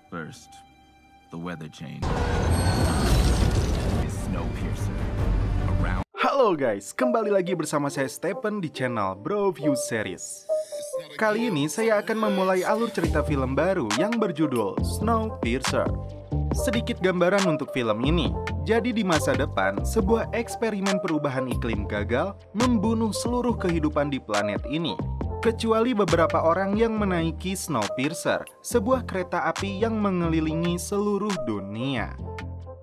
First, the weather change. Is Snowpiercer around? Halo guys, kembali lagi bersama saya Stephen di channel Bro View Series. Kali ini saya akan memulai alur cerita film baru yang berjudul Snowpiercer. Sedikit gambaran untuk film ini. Jadi di masa depan, sebuah eksperimen perubahan iklim gagal membunuh seluruh kehidupan di planet ini, kecuali beberapa orang yang menaiki Snowpiercer, sebuah kereta api yang mengelilingi seluruh dunia.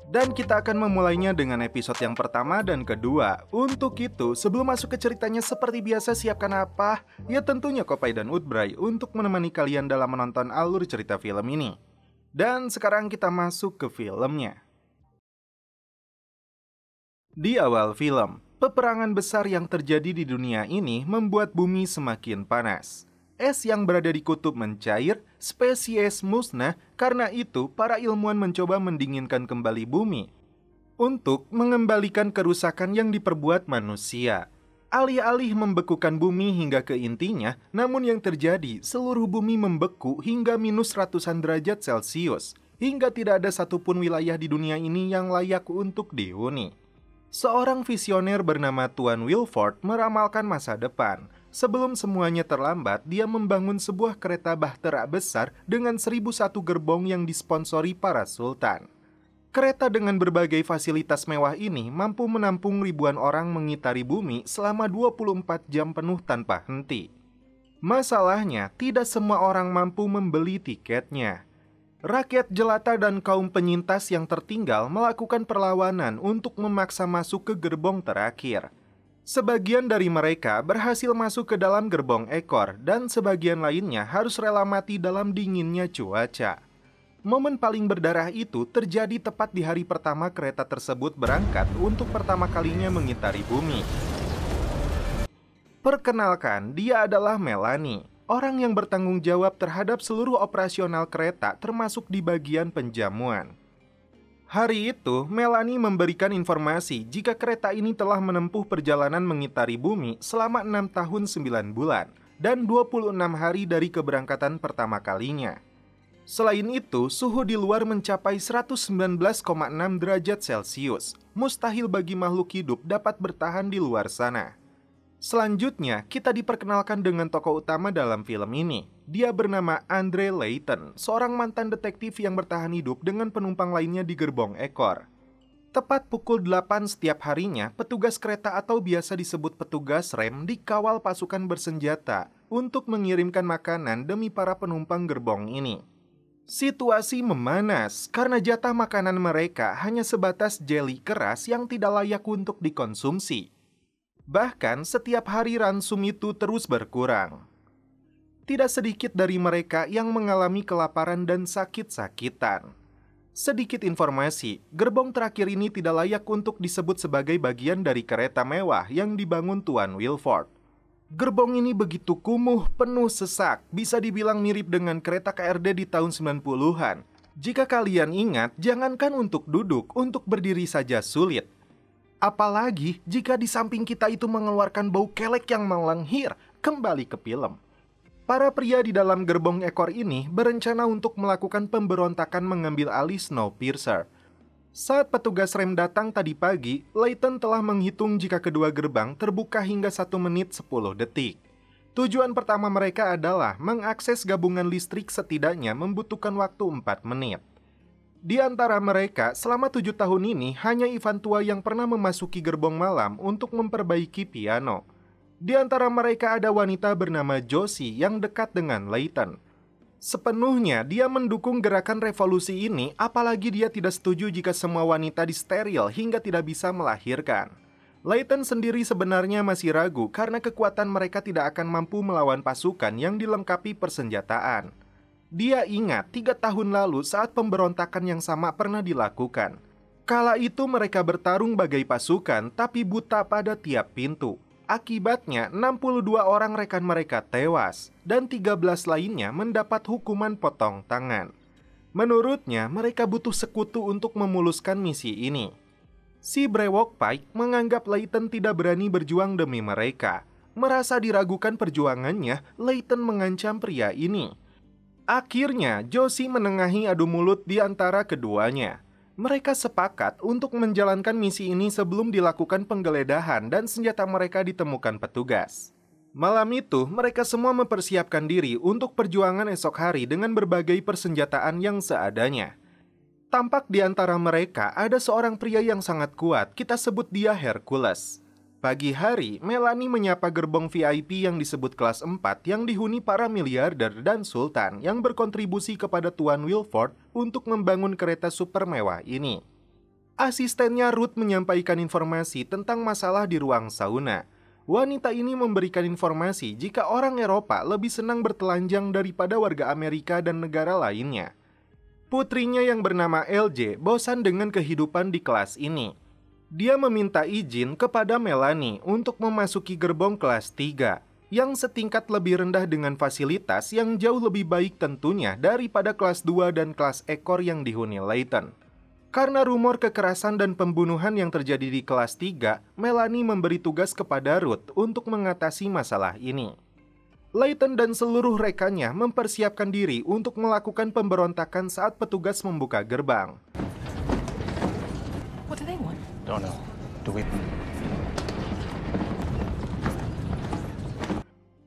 Dan kita akan memulainya dengan episode yang pertama dan kedua. Untuk itu, sebelum masuk ke ceritanya seperti biasa, siapkan apa? Ya tentunya Kopai dan Utbray untuk menemani kalian dalam menonton alur cerita film ini. Dan sekarang kita masuk ke filmnya. Di awal film, peperangan besar yang terjadi di dunia ini membuat bumi semakin panas. Es yang berada di kutub mencair, spesies musnah, karena itu para ilmuwan mencoba mendinginkan kembali bumi untuk mengembalikan kerusakan yang diperbuat manusia. Alih-alih membekukan bumi hingga ke intinya, namun yang terjadi, seluruh bumi membeku hingga minus ratusan derajat Celcius, hingga tidak ada satupun wilayah di dunia ini yang layak untuk dihuni. Seorang visioner bernama Tuan Wilford meramalkan masa depan. Sebelum semuanya terlambat, dia membangun sebuah kereta bahtera besar dengan 1001 gerbong yang disponsori para sultan. Kereta dengan berbagai fasilitas mewah ini mampu menampung ribuan orang mengitari bumi selama 24 jam penuh tanpa henti. Masalahnya, tidak semua orang mampu membeli tiketnya. Rakyat jelata dan kaum penyintas yang tertinggal melakukan perlawanan untuk memaksa masuk ke gerbong terakhir. Sebagian dari mereka berhasil masuk ke dalam gerbong ekor dan sebagian lainnya harus rela mati dalam dinginnya cuaca. Momen paling berdarah itu terjadi tepat di hari pertama kereta tersebut berangkat untuk pertama kalinya mengitari bumi. Perkenalkan, dia adalah Melanie, orang yang bertanggung jawab terhadap seluruh operasional kereta termasuk di bagian penjamuan. Hari itu, Melanie memberikan informasi jika kereta ini telah menempuh perjalanan mengitari bumi selama 6 tahun 9 bulan dan 26 hari dari keberangkatan pertama kalinya. Selain itu, suhu di luar mencapai 119,6 derajat Celcius. Mustahil bagi makhluk hidup dapat bertahan di luar sana. Selanjutnya, kita diperkenalkan dengan tokoh utama dalam film ini. Dia bernama Andre Layton, seorang mantan detektif yang bertahan hidup dengan penumpang lainnya di gerbong ekor. Tepat pukul 8 setiap harinya, petugas kereta atau biasa disebut petugas rem dikawal pasukan bersenjata untuk mengirimkan makanan demi para penumpang gerbong ini. Situasi memanas karena jatah makanan mereka hanya sebatas jeli keras yang tidak layak untuk dikonsumsi. Bahkan setiap hari ransum itu terus berkurang. Tidak sedikit dari mereka yang mengalami kelaparan dan sakit-sakitan. Sedikit informasi, gerbong terakhir ini tidak layak untuk disebut sebagai bagian dari kereta mewah yang dibangun Tuan Wilford. Gerbong ini begitu kumuh, penuh sesak, bisa dibilang mirip dengan kereta KRD di tahun 90-an. Jika kalian ingat, jangankan untuk duduk, untuk berdiri saja sulit. Apalagi jika di samping kita itu mengeluarkan bau kelek yang melenghir. Kembali ke film. Para pria di dalam gerbong ekor ini berencana untuk melakukan pemberontakan mengambil alih Snowpiercer. Saat petugas rem datang tadi pagi, Layton telah menghitung jika kedua gerbang terbuka hingga 1 menit 10 detik. Tujuan pertama mereka adalah mengakses gabungan listrik setidaknya membutuhkan waktu 4 menit. Di antara mereka, selama 7 tahun ini, hanya Ivan tua yang pernah memasuki gerbong malam untuk memperbaiki piano. Di antara mereka ada wanita bernama Josie yang dekat dengan Layton. Sepenuhnya dia mendukung gerakan revolusi ini, apalagi dia tidak setuju jika semua wanita disteril hingga tidak bisa melahirkan. Layton sendiri sebenarnya masih ragu karena kekuatan mereka tidak akan mampu melawan pasukan yang dilengkapi persenjataan. Dia ingat 3 tahun lalu saat pemberontakan yang sama pernah dilakukan. Kala itu mereka bertarung bagai pasukan tapi buta pada tiap pintu. Akibatnya 62 orang rekan mereka tewas dan 13 lainnya mendapat hukuman potong tangan. Menurutnya mereka butuh sekutu untuk memuluskan misi ini. Si brewok Pike menganggap Layton tidak berani berjuang demi mereka. Merasa diragukan perjuangannya, Layton mengancam pria ini. Akhirnya, Josie menengahi adu mulut di antara keduanya. Mereka sepakat untuk menjalankan misi ini sebelum dilakukan penggeledahan dan senjata mereka ditemukan petugas. Malam itu, mereka semua mempersiapkan diri untuk perjuangan esok hari dengan berbagai persenjataan yang seadanya. Tampak di antara mereka ada seorang pria yang sangat kuat, kita sebut dia Hercules. Pagi hari, Melanie menyapa gerbong VIP yang disebut kelas 4 yang dihuni para miliarder dan sultan yang berkontribusi kepada Tuan Wilford untuk membangun kereta super mewah ini. Asistennya Ruth menyampaikan informasi tentang masalah di ruang sauna. Wanita ini memberikan informasi jika orang Eropa lebih senang bertelanjang daripada warga Amerika dan negara lainnya. Putrinya yang bernama LJ bosan dengan kehidupan di kelas ini. Dia meminta izin kepada Melanie untuk memasuki gerbong kelas 3 yang setingkat lebih rendah dengan fasilitas yang jauh lebih baik tentunya daripada kelas 2 dan kelas ekor yang dihuni Layton. Karena rumor kekerasan dan pembunuhan yang terjadi di kelas 3, Melanie memberi tugas kepada Ruth untuk mengatasi masalah ini. Layton dan seluruh rekannya mempersiapkan diri untuk melakukan pemberontakan saat petugas membuka gerbang. What do they want? Don't know. Do we?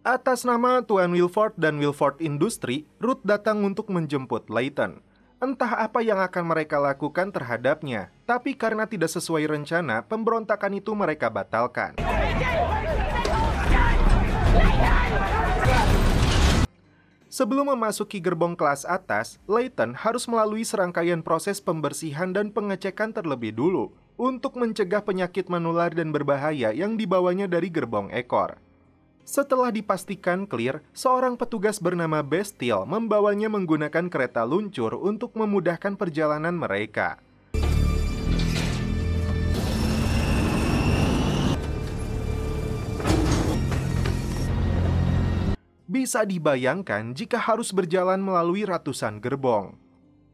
Atas nama Tuan Wilford dan Wilford Industry, Ruth datang untuk menjemput Layton. Entah apa yang akan mereka lakukan terhadapnya, tapi karena tidak sesuai rencana, pemberontakan itu mereka batalkan. Sebelum memasuki gerbong kelas atas, Layton harus melalui serangkaian proses pembersihan dan pengecekan terlebih dulu untuk mencegah penyakit menular dan berbahaya yang dibawanya dari gerbong ekor. Setelah dipastikan clear, seorang petugas bernama Bestial membawanya menggunakan kereta luncur untuk memudahkan perjalanan mereka. Bisa dibayangkan jika harus berjalan melalui ratusan gerbong.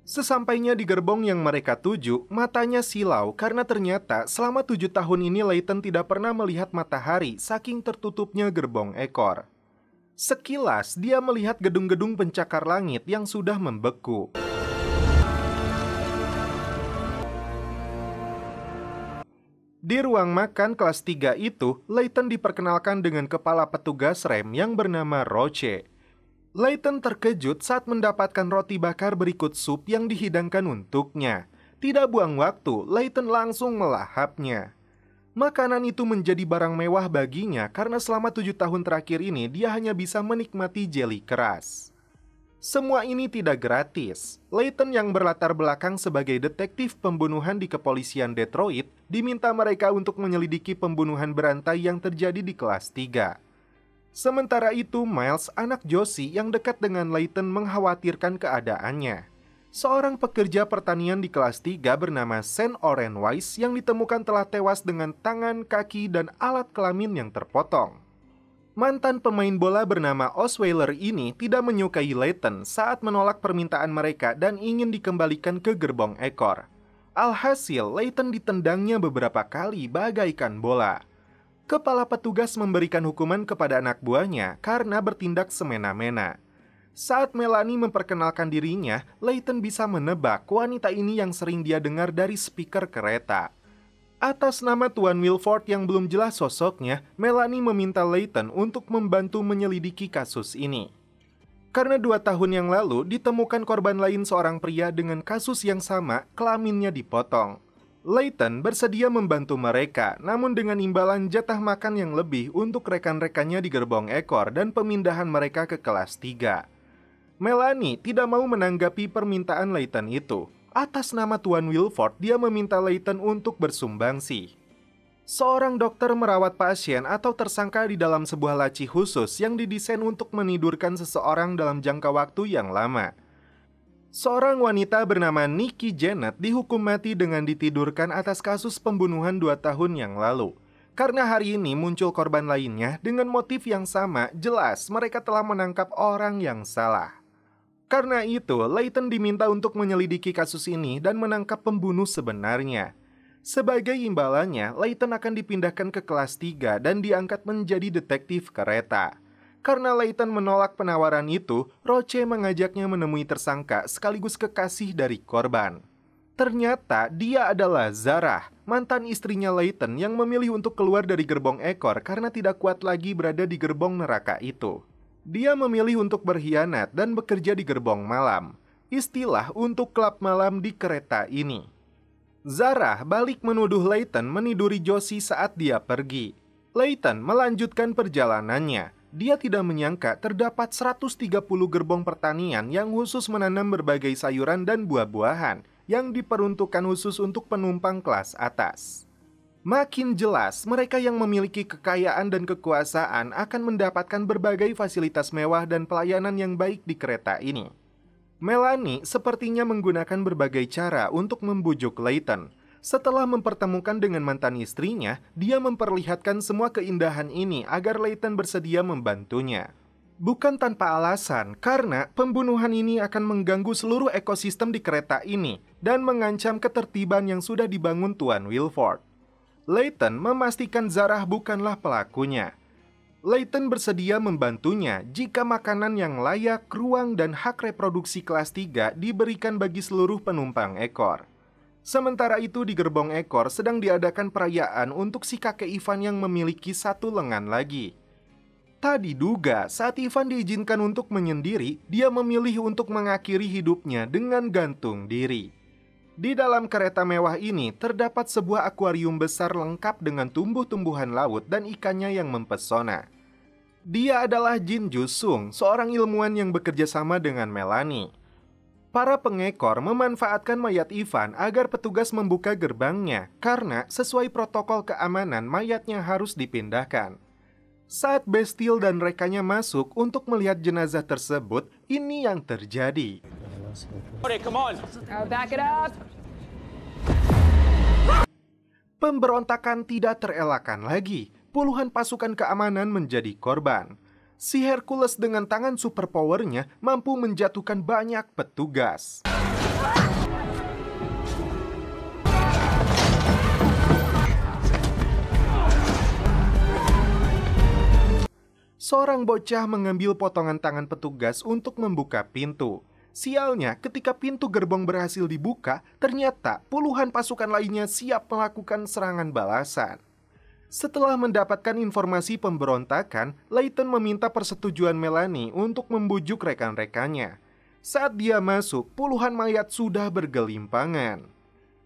Sesampainya di gerbong yang mereka tuju, matanya silau karena ternyata selama 7 tahun ini Layton tidak pernah melihat matahari saking tertutupnya gerbong ekor. Sekilas dia melihat gedung-gedung pencakar langit yang sudah membeku. Di ruang makan kelas 3 itu, Layton diperkenalkan dengan kepala petugas rem yang bernama Roche. Layton terkejut saat mendapatkan roti bakar berikut sup yang dihidangkan untuknya. Tidak buang waktu, Layton langsung melahapnya. Makanan itu menjadi barang mewah baginya karena selama 7 tahun terakhir ini dia hanya bisa menikmati jeli keras. Semua ini tidak gratis. Layton yang berlatar belakang sebagai detektif pembunuhan di kepolisian Detroit diminta mereka untuk menyelidiki pembunuhan berantai yang terjadi di kelas 3. Sementara itu, Miles, anak Josie yang dekat dengan Layton mengkhawatirkan keadaannya. Seorang pekerja pertanian di kelas 3 bernama Saint Oren Wise yang ditemukan telah tewas dengan tangan, kaki, dan alat kelamin yang terpotong. Mantan pemain bola bernama Osweiler ini tidak menyukai Layton saat menolak permintaan mereka dan ingin dikembalikan ke gerbong ekor. Alhasil, Layton ditendangnya beberapa kali bagaikan bola. Kepala petugas memberikan hukuman kepada anak buahnya karena bertindak semena-mena. Saat Melanie memperkenalkan dirinya, Layton bisa menebak wanita ini yang sering dia dengar dari speaker kereta. Atas nama Tuan Wilford yang belum jelas sosoknya, Melanie meminta Layton untuk membantu menyelidiki kasus ini. Karena 2 tahun yang lalu ditemukan korban lain seorang pria dengan kasus yang sama, kelaminnya dipotong. Layton bersedia membantu mereka, namun dengan imbalan jatah makan yang lebih untuk rekan-rekannya di gerbong ekor dan pemindahan mereka ke kelas 3. Melanie tidak mau menanggapi permintaan Layton itu. Atas nama Tuan Wilford, dia meminta Layton untuk bersumbangsi. Seorang dokter merawat pasien atau tersangka di dalam sebuah laci khusus yang didesain untuk menidurkan seseorang dalam jangka waktu yang lama. Seorang wanita bernama Nikki Janet dihukum mati dengan ditidurkan atas kasus pembunuhan 2 tahun yang lalu. Karena hari ini muncul korban lainnya dengan motif yang sama, jelas mereka telah menangkap orang yang salah. Karena itu, Layton diminta untuk menyelidiki kasus ini dan menangkap pembunuh sebenarnya. Sebagai imbalannya, Layton akan dipindahkan ke kelas 3 dan diangkat menjadi detektif kereta. Karena Layton menolak penawaran itu, Roche mengajaknya menemui tersangka sekaligus kekasih dari korban. Ternyata dia adalah Zarah, mantan istrinya Layton yang memilih untuk keluar dari gerbong ekor karena tidak kuat lagi berada di gerbong neraka itu. Dia memilih untuk berkhianat dan bekerja di gerbong malam, istilah untuk klub malam di kereta ini. Zarah balik menuduh Layton meniduri Josie saat dia pergi. Layton melanjutkan perjalanannya. Dia tidak menyangka terdapat 130 gerbong pertanian yang khusus menanam berbagai sayuran dan buah-buahan yang diperuntukkan khusus untuk penumpang kelas atas. Makin jelas, mereka yang memiliki kekayaan dan kekuasaan akan mendapatkan berbagai fasilitas mewah dan pelayanan yang baik di kereta ini. Melanie sepertinya menggunakan berbagai cara untuk membujuk Layton. Setelah mempertemukan dengan mantan istrinya, dia memperlihatkan semua keindahan ini agar Layton bersedia membantunya. Bukan tanpa alasan, karena pembunuhan ini akan mengganggu seluruh ekosistem di kereta ini dan mengancam ketertiban yang sudah dibangun Tuan Wilford. Layton memastikan Zarah bukanlah pelakunya. Layton bersedia membantunya jika makanan yang layak, ruang, dan hak reproduksi kelas 3 diberikan bagi seluruh penumpang ekor. Sementara itu di gerbong ekor sedang diadakan perayaan untuk si kakek Ivan yang memiliki satu lengan lagi. Tak diduga saat Ivan diizinkan untuk menyendiri, dia memilih untuk mengakhiri hidupnya dengan gantung diri. Di dalam kereta mewah ini terdapat sebuah akuarium besar lengkap dengan tumbuh-tumbuhan laut dan ikannya yang mempesona. Dia adalah Jin Jusung, seorang ilmuwan yang bekerja sama dengan Melanie. Para pengekor memanfaatkan mayat Ivan agar petugas membuka gerbangnya karena sesuai protokol keamanan mayatnya harus dipindahkan. Saat Bastille dan rekannya masuk untuk melihat jenazah tersebut, ini yang terjadi. Pemberontakan tidak terelakkan lagi. Puluhan pasukan keamanan menjadi korban. Si Hercules dengan tangan superpowernya mampu menjatuhkan banyak petugas. Seorang bocah mengambil potongan tangan petugas untuk membuka pintu. Sialnya, ketika pintu gerbong berhasil dibuka, ternyata puluhan pasukan lainnya siap melakukan serangan balasan. Setelah mendapatkan informasi pemberontakan, Layton meminta persetujuan Melanie untuk membujuk rekan-rekannya. Saat dia masuk, puluhan mayat sudah bergelimpangan.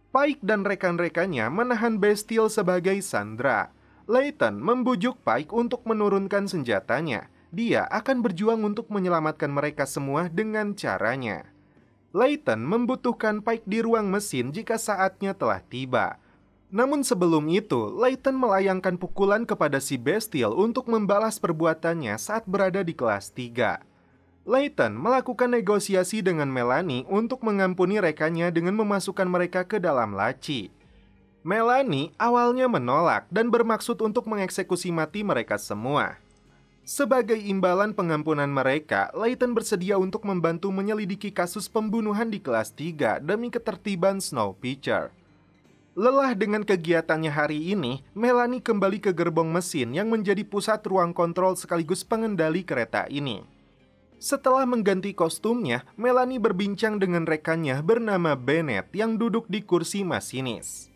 Pike dan rekan-rekannya menahan Bastille sebagai sandera. Layton membujuk Pike untuk menurunkan senjatanya. Dia akan berjuang untuk menyelamatkan mereka semua dengan caranya. Layton membutuhkan Pike di ruang mesin jika saatnya telah tiba. Namun sebelum itu, Layton melayangkan pukulan kepada si Bastille untuk membalas perbuatannya saat berada di kelas 3. Layton melakukan negosiasi dengan Melanie untuk mengampuni rekannya dengan memasukkan mereka ke dalam laci. Melanie awalnya menolak dan bermaksud untuk mengeksekusi mati mereka semua. Sebagai imbalan pengampunan mereka, Layton bersedia untuk membantu menyelidiki kasus pembunuhan di kelas 3 demi ketertiban Snowpitcher. Lelah dengan kegiatannya hari ini, Melanie kembali ke gerbong mesin yang menjadi pusat ruang kontrol sekaligus pengendali kereta ini. Setelah mengganti kostumnya, Melanie berbincang dengan rekannya bernama Bennett yang duduk di kursi masinis.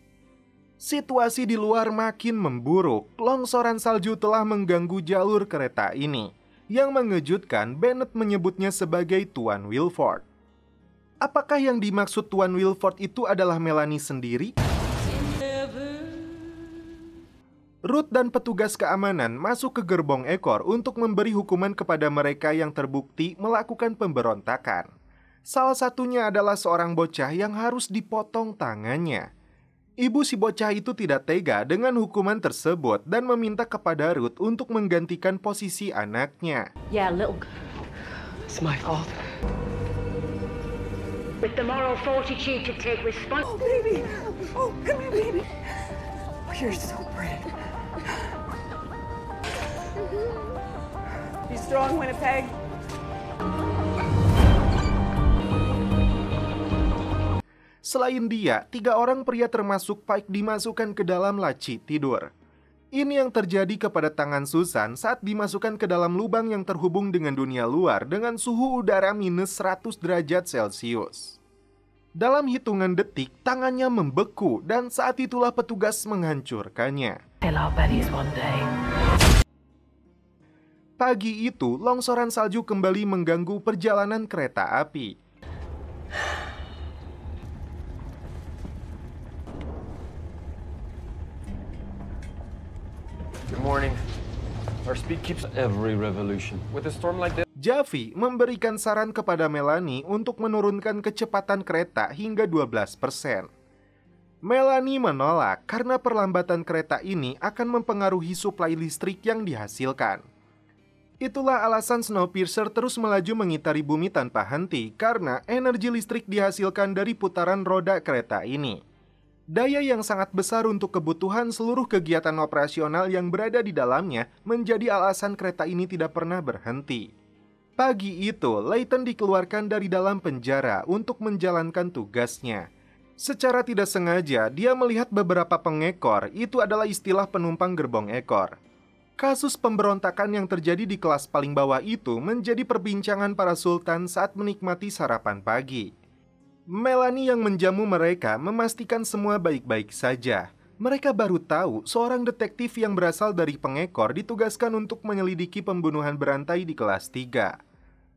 Situasi di luar makin memburuk. Longsoran salju telah mengganggu jalur kereta ini. Yang mengejutkan, Bennett menyebutnya sebagai Tuan Wilford. Apakah yang dimaksud Tuan Wilford itu adalah Melanie sendiri? Ruth dan petugas keamanan masuk ke gerbong ekor untuk memberi hukuman kepada mereka yang terbukti melakukan pemberontakan. Salah satunya adalah seorang bocah yang harus dipotong tangannya. Ibu si bocah itu tidak tega dengan hukuman tersebut dan meminta kepada Ruth untuk menggantikan posisi anaknya. Yeah, little. It's my fault. With the moral fortitude to take responsibility. Oh, baby. Oh, come here, baby. Oh, you're so brave. You strong, Winnipeg? Selain dia, 3 orang pria termasuk Pike dimasukkan ke dalam laci tidur. Ini yang terjadi kepada tangan Susan saat dimasukkan ke dalam lubang yang terhubung dengan dunia luar dengan suhu udara minus 100 derajat Celcius. Dalam hitungan detik, tangannya membeku dan saat itulah petugas menghancurkannya. Pagi itu, longsoran salju kembali mengganggu perjalanan kereta api. Good morning. Our speed keeps every revolution. With a storm like this, Javi memberikan saran kepada Melanie untuk menurunkan kecepatan kereta hingga 12%. Melanie menolak karena perlambatan kereta ini akan mempengaruhi suplai listrik yang dihasilkan. Itulah alasan Snowpiercer terus melaju mengitari bumi tanpa henti karena energi listrik dihasilkan dari putaran roda kereta ini. Daya yang sangat besar untuk kebutuhan seluruh kegiatan operasional yang berada di dalamnya menjadi alasan kereta ini tidak pernah berhenti. Pagi itu, Layton dikeluarkan dari dalam penjara untuk menjalankan tugasnya. Secara tidak sengaja, dia melihat beberapa pengekor, itu adalah istilah penumpang gerbong ekor. Kasus pemberontakan yang terjadi di kelas paling bawah itu menjadi perbincangan para sultan saat menikmati sarapan pagi. Melanie yang menjamu mereka memastikan semua baik-baik saja. Mereka baru tahu seorang detektif yang berasal dari pengekor ditugaskan untuk menyelidiki pembunuhan berantai di kelas 3.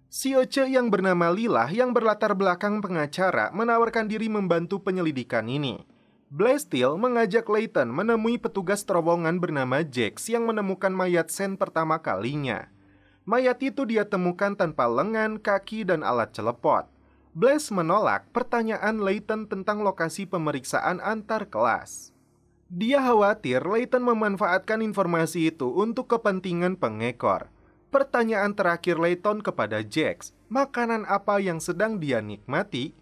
Sioce yang bernama Lila yang berlatar belakang pengacara menawarkan diri membantu penyelidikan ini. Blasteel mengajak Layton menemui petugas terowongan bernama Jax yang menemukan mayat Sen pertama kalinya. Mayat itu dia temukan tanpa lengan, kaki, dan alat celepot. Blaze menolak pertanyaan Layton tentang lokasi pemeriksaan antar kelas. Dia khawatir Layton memanfaatkan informasi itu untuk kepentingan pengekor. Pertanyaan terakhir Layton kepada Jax, makanan apa yang sedang dia nikmati?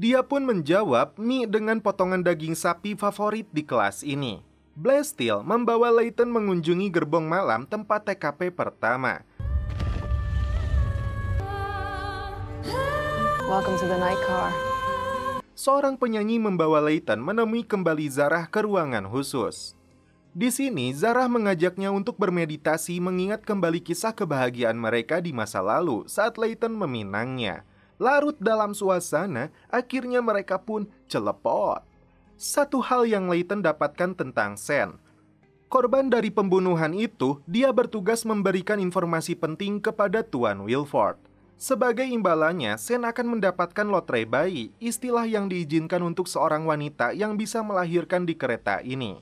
Dia pun menjawab mie dengan potongan daging sapi favorit di kelas ini. Blasteel membawa Layton mengunjungi gerbong malam tempat TKP pertama. Welcome to the night car. Seorang penyanyi membawa Layton menemui kembali Zarah ke ruangan khusus. Di sini, Zarah mengajaknya untuk bermeditasi mengingat kembali kisah kebahagiaan mereka di masa lalu saat Layton meminangnya. Larut dalam suasana, akhirnya mereka pun celepot. Satu hal yang Layton dapatkan tentang Sen. Korban dari pembunuhan itu, dia bertugas memberikan informasi penting kepada Tuan Wilford. Sebagai imbalannya, Sen akan mendapatkan lotre bayi, istilah yang diizinkan untuk seorang wanita yang bisa melahirkan di kereta ini.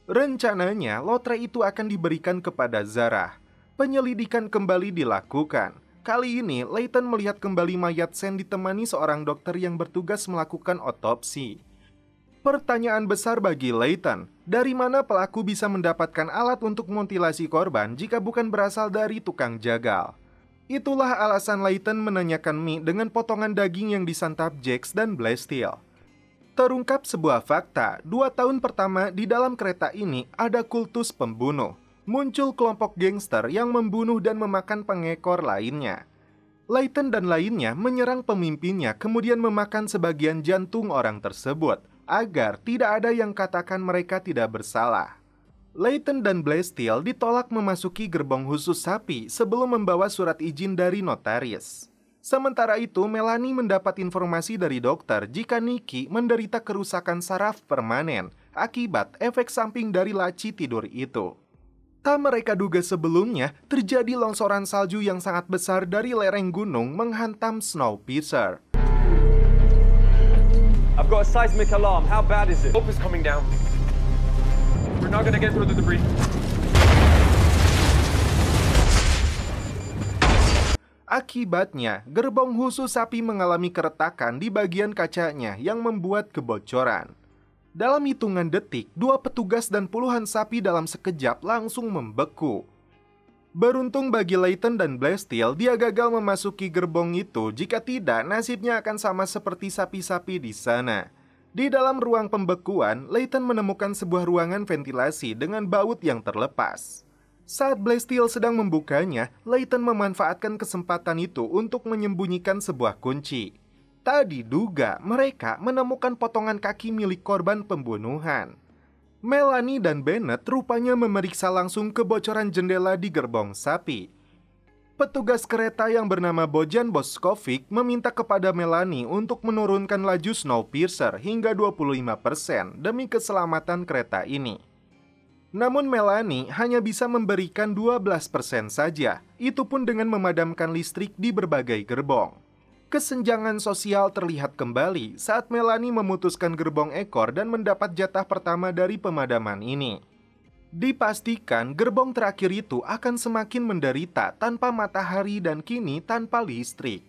Rencananya, lotre itu akan diberikan kepada Zarah. Penyelidikan kembali dilakukan. Kali ini, Layton melihat kembali mayat Sen ditemani seorang dokter yang bertugas melakukan otopsi. Pertanyaan besar bagi Layton, dari mana pelaku bisa mendapatkan alat untuk mutilasi korban jika bukan berasal dari tukang jagal? Itulah alasan Layton menanyakan mie dengan potongan daging yang disantap Jax dan Blasteel. Terungkap sebuah fakta, 2 tahun pertama di dalam kereta ini ada kultus pembunuh. Muncul kelompok gangster yang membunuh dan memakan pengekor lainnya. Layton dan lainnya menyerang pemimpinnya kemudian memakan sebagian jantung orang tersebut agar tidak ada yang katakan mereka tidak bersalah. Layton dan Blasteel ditolak memasuki gerbong khusus sapi sebelum membawa surat izin dari notaris. Sementara itu, Melanie mendapat informasi dari dokter jika Nikki menderita kerusakan saraf permanen akibat efek samping dari laci tidur itu. Tak mereka duga sebelumnya, terjadi longsoran salju yang sangat besar dari lereng gunung menghantam Snowpiercer. I've got a seismic alarm. How bad is it? Hope is coming down. We're not gonna get through the debris. Akibatnya, gerbong khusus sapi mengalami keretakan di bagian kacanya yang membuat kebocoran. Dalam hitungan detik, 2 petugas dan puluhan sapi dalam sekejap langsung membeku. Beruntung bagi Layton dan Blasteel, dia gagal memasuki gerbong itu. Jika tidak, nasibnya akan sama seperti sapi-sapi di sana. Di dalam ruang pembekuan, Layton menemukan sebuah ruangan ventilasi dengan baut yang terlepas. Saat Blasteel sedang membukanya, Layton memanfaatkan kesempatan itu untuk menyembunyikan sebuah kunci. Tak diduga, mereka menemukan potongan kaki milik korban pembunuhan. Melanie dan Bennett rupanya memeriksa langsung kebocoran jendela di gerbong sapi. Petugas kereta yang bernama Bojan Boskovic meminta kepada Melanie untuk menurunkan laju Snowpiercer hingga 25% demi keselamatan kereta ini. Namun Melanie hanya bisa memberikan 12% saja, itu pun dengan memadamkan listrik di berbagai gerbong. Kesenjangan sosial terlihat kembali saat Melanie memutuskan gerbong ekor dan mendapat jatah pertama dari pemadaman ini. Dipastikan gerbong terakhir itu akan semakin menderita tanpa matahari dan kini tanpa listrik.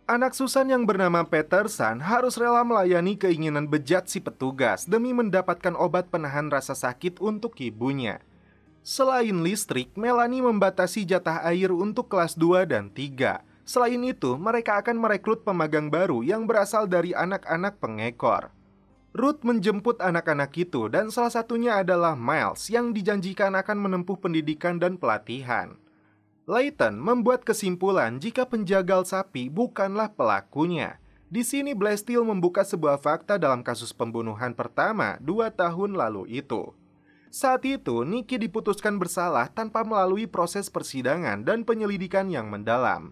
Anak Susan yang bernama Peterson harus rela melayani keinginan bejat si petugas demi mendapatkan obat penahan rasa sakit untuk ibunya. Selain listrik, Melanie membatasi jatah air untuk kelas 2 dan 3. Selain itu, mereka akan merekrut pemagang baru yang berasal dari anak-anak pengekor. Ruth menjemput anak-anak itu dan salah satunya adalah Miles yang dijanjikan akan menempuh pendidikan dan pelatihan. Layton membuat kesimpulan jika penjagal sapi bukanlah pelakunya. Di sini Blasteel membuka sebuah fakta dalam kasus pembunuhan pertama 2 tahun lalu itu. Saat itu, Nikki diputuskan bersalah tanpa melalui proses persidangan dan penyelidikan yang mendalam.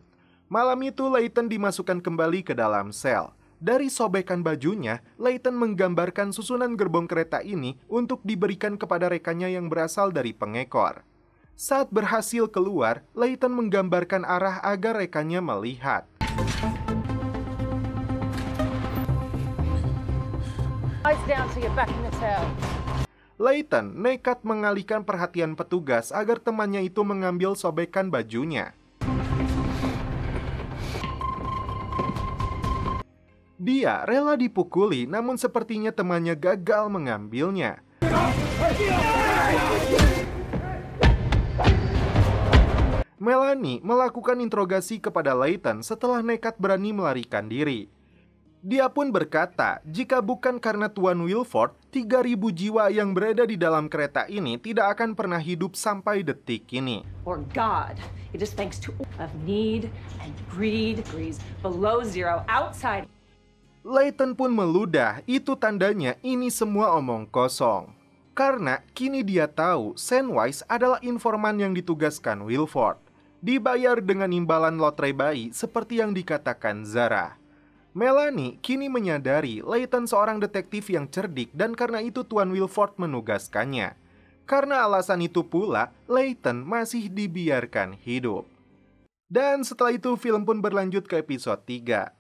Malam itu, Layton dimasukkan kembali ke dalam sel. Dari sobekan bajunya, Layton menggambarkan susunan gerbong kereta ini untuk diberikan kepada rekannya yang berasal dari pengekor. Saat berhasil keluar, Layton menggambarkan arah agar rekannya melihat. Lights down so you're back in the cell. Layton nekat mengalihkan perhatian petugas agar temannya itu mengambil sobekan bajunya. Dia rela dipukuli, namun sepertinya temannya gagal mengambilnya. Melanie melakukan interogasi kepada Layton setelah nekat berani melarikan diri. Dia pun berkata, jika bukan karena Tuan Wilford, 3.000 jiwa yang berada di dalam kereta ini tidak akan pernah hidup sampai detik ini. Or God. It is thanks to of need and greed, degrees below zero outside. Layton pun meludah, itu tandanya ini semua omong kosong. Karena kini dia tahu Sandwise adalah informan yang ditugaskan Wilford. Dibayar dengan imbalan lotre bayi seperti yang dikatakan Zara. Melanie kini menyadari Layton seorang detektif yang cerdik dan karena itu Tuan Wilford menugaskannya. Karena alasan itu pula, Layton masih dibiarkan hidup. Dan setelah itu film pun berlanjut ke episode 3.